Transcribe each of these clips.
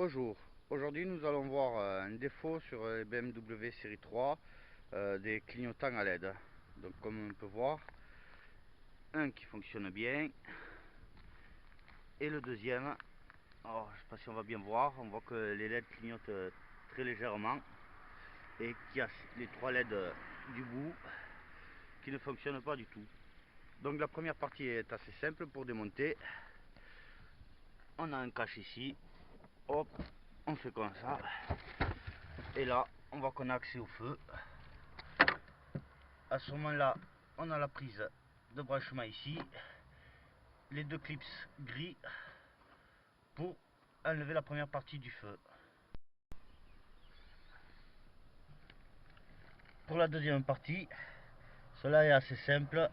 Bonjour, aujourd'hui nous allons voir un défaut sur les BMW série 3 des clignotants à LED. Donc comme on peut voir, un qui fonctionne bien et le deuxième, alors, je ne sais pas si on va bien voir, on voit que les LED clignotent très légèrement et qu'il y a les trois LED du bout qui ne fonctionnent pas du tout. Donc la première partie est assez simple pour démonter. On a un cache ici, hop, on fait comme ça. Et là, on voit qu'on a accès au feu. À ce moment-là, on a la prise de branchement ici, les deux clips gris pour enlever la première partie du feu. Pour la deuxième partie, cela est assez simple.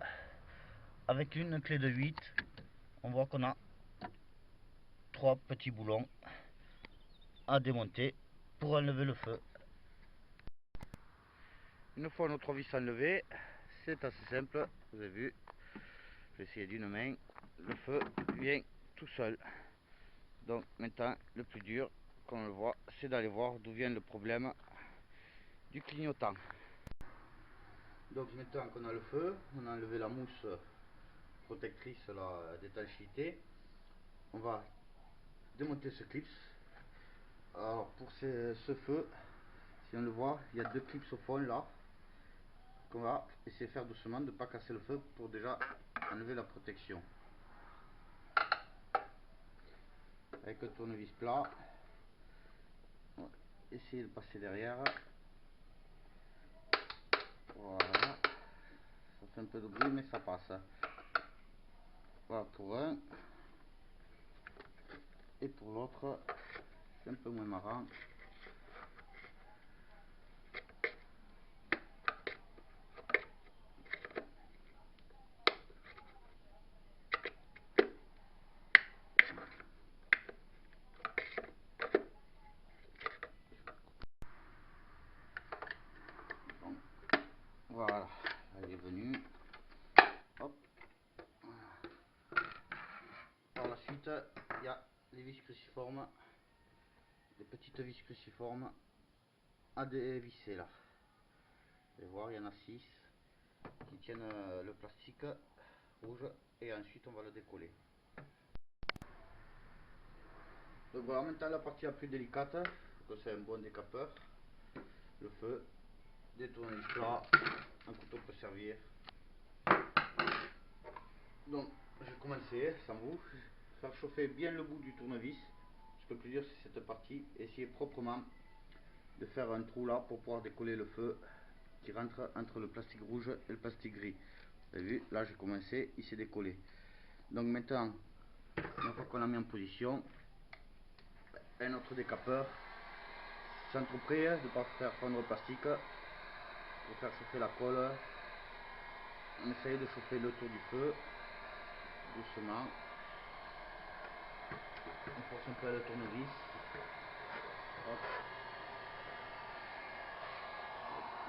Avec une clé de 8, on voit qu'on a trois petits boulons à démonter pour enlever le feu. Une fois nos trois vis enlevées, c'est assez simple, vous avez vu, je vais essayer d'une main, le feu vient tout seul. Donc maintenant le plus dur, comme on le voit, c'est d'aller voir d'où vient le problème du clignotant. Donc maintenant qu'on a le feu, on a enlevé la mousse protectrice, d'étanchéité, on va démonter ce clips. Alors pour ce feu, si on le voit, il y a deux clips au fond là, qu'on va essayer de faire doucement, de ne pas casser le feu pour déjà enlever la protection. Avec le tournevis plat, on va essayer de passer derrière. Voilà, ça fait un peu de bruit mais ça passe. Voilà pour un, et pour l'autre c'est un peu moins marrant. Donc, voilà, elle est venue. Hop. Par la suite, il y a les vis cruciformes, les petites vis cruciformes à dévisser là. Vous allez voir, il y en a 6 qui tiennent le plastique rouge et ensuite on va le décoller. Donc voilà, maintenant la partie la plus délicate, que c'est un bon décapeur, le feu, des tournevis plats, un couteau peut servir. Donc je vais commencer sans vous, faire chauffer bien le bout du tournevis, parce que le plus dur c'est cette partie, essayer proprement de faire un trou là pour pouvoir décoller le feu qui rentre entre le plastique rouge et le plastique gris. Vous avez vu, là j'ai commencé, il s'est décollé. Donc maintenant, une fois qu'on l'a mis en position, un autre décapeur, sans trop près de ne pas faire fondre le plastique, de faire chauffer la colle. On essaye de chauffer le tour du feu, doucement. On force un peu le tournevis. Hop.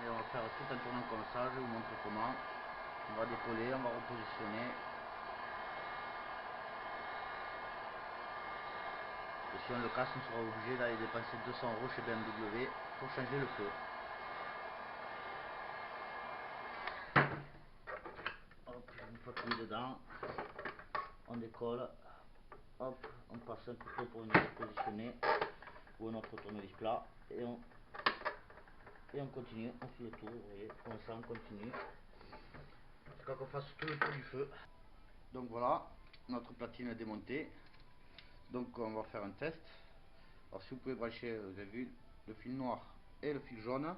Et on va faire tout en tournant comme ça, je vous montre comment. On va décoller, on va repositionner. Et si on le casse, on sera obligé d'aller dépenser 200 € chez BMW pour changer le feu. Hop, une fois qu'il est dedans, on décolle. Hop, on passe un couteau pour venir repositionner ou un autre tournevis plat et on continue, on fait le tour, vous voyez, comme ça on continue jusqu'à qu'on fasse tout le tour du feu. Donc voilà, notre platine est démontée. Donc on va faire un test. Alors si vous pouvez brancher, vous avez vu, le fil noir et le fil jaune.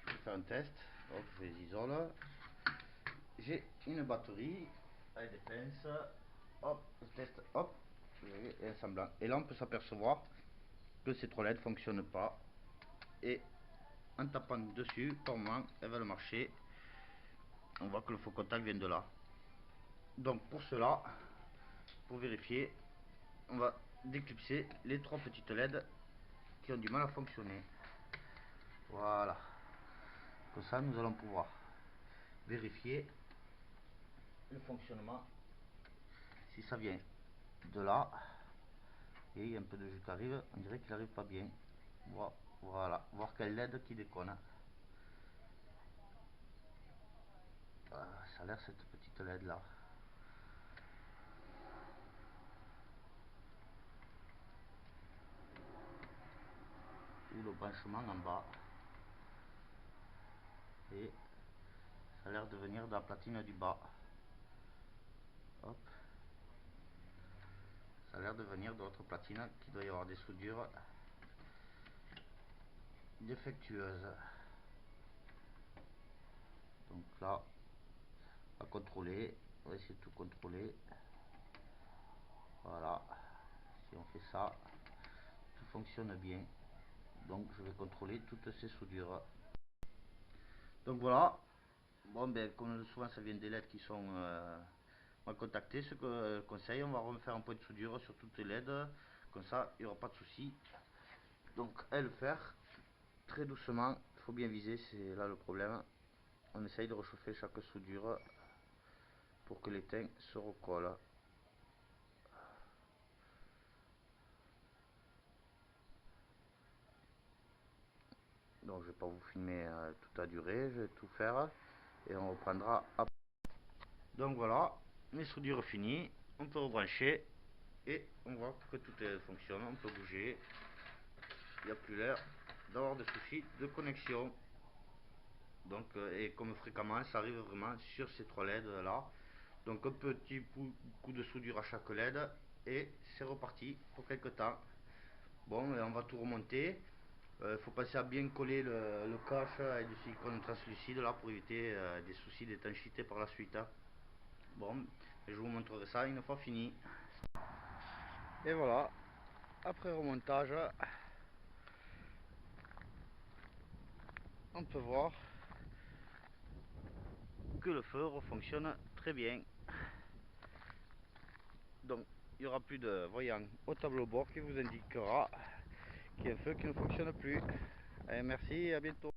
Je vais faire un test. Donc je les isole. J'ai une batterie avec des pinces. Hop, je teste, hop, et semblant. Et là on peut s'apercevoir que ces trois LED ne fonctionnent pas. Et en tapant dessus, par moment, elles veulent marcher. On voit que le faux contact vient de là. Donc pour cela, pour vérifier, on va déclipser les trois petites LED qui ont du mal à fonctionner. Voilà. Comme ça, nous allons pouvoir vérifier le fonctionnement. Si ça vient de là, Et il y a un peu de jus qui arrive, on dirait qu'il arrive pas bien. Voilà, voir quelle LED qui déconne. Ça a l'air cette petite LED là. Ou le branchement en bas. Et ça a l'air de venir de la platine du bas. Hop. Ça a l'air de venir de l'autre platine qui doit y avoir des soudures défectueuses. Donc là, à contrôler, on va essayer de tout contrôler. Voilà, si on fait ça, tout fonctionne bien. Donc je vais contrôler toutes ces soudures. Donc voilà, bon ben comme souvent ça vient des LED qui sont mal contactées, ce que je conseille, on va refaire un point de soudure sur toutes les LED, comme ça il n'y aura pas de souci. Donc à le faire très doucement, il faut bien viser, c'est là le problème. On essaye de réchauffer chaque soudure pour que l'étain se recolle. Donc je vais pas vous filmer toute la durée, je vais tout faire et on reprendra après. Donc voilà, mes soudures finies, on peut rebrancher et on voit que tout fonctionne, on peut bouger, il n'y a plus l'air d'avoir de soucis de connexion. Donc et comme fréquemment ça arrive vraiment sur ces 3 LED là. Donc un petit coup de soudure à chaque LED et c'est reparti pour quelques temps. Bon, on va tout remonter. Faut penser à bien coller le cache avec du silicone translucide là pour éviter des soucis d'étanchéité par la suite. Bon, je vous montrerai ça une fois fini. Et voilà, après remontage, on peut voir que le feu fonctionne très bien. Donc il n'y aura plus de voyant au tableau bord qui vous indiquera qu'il y a un feu qui ne fonctionne plus. Allez, merci, à bientôt.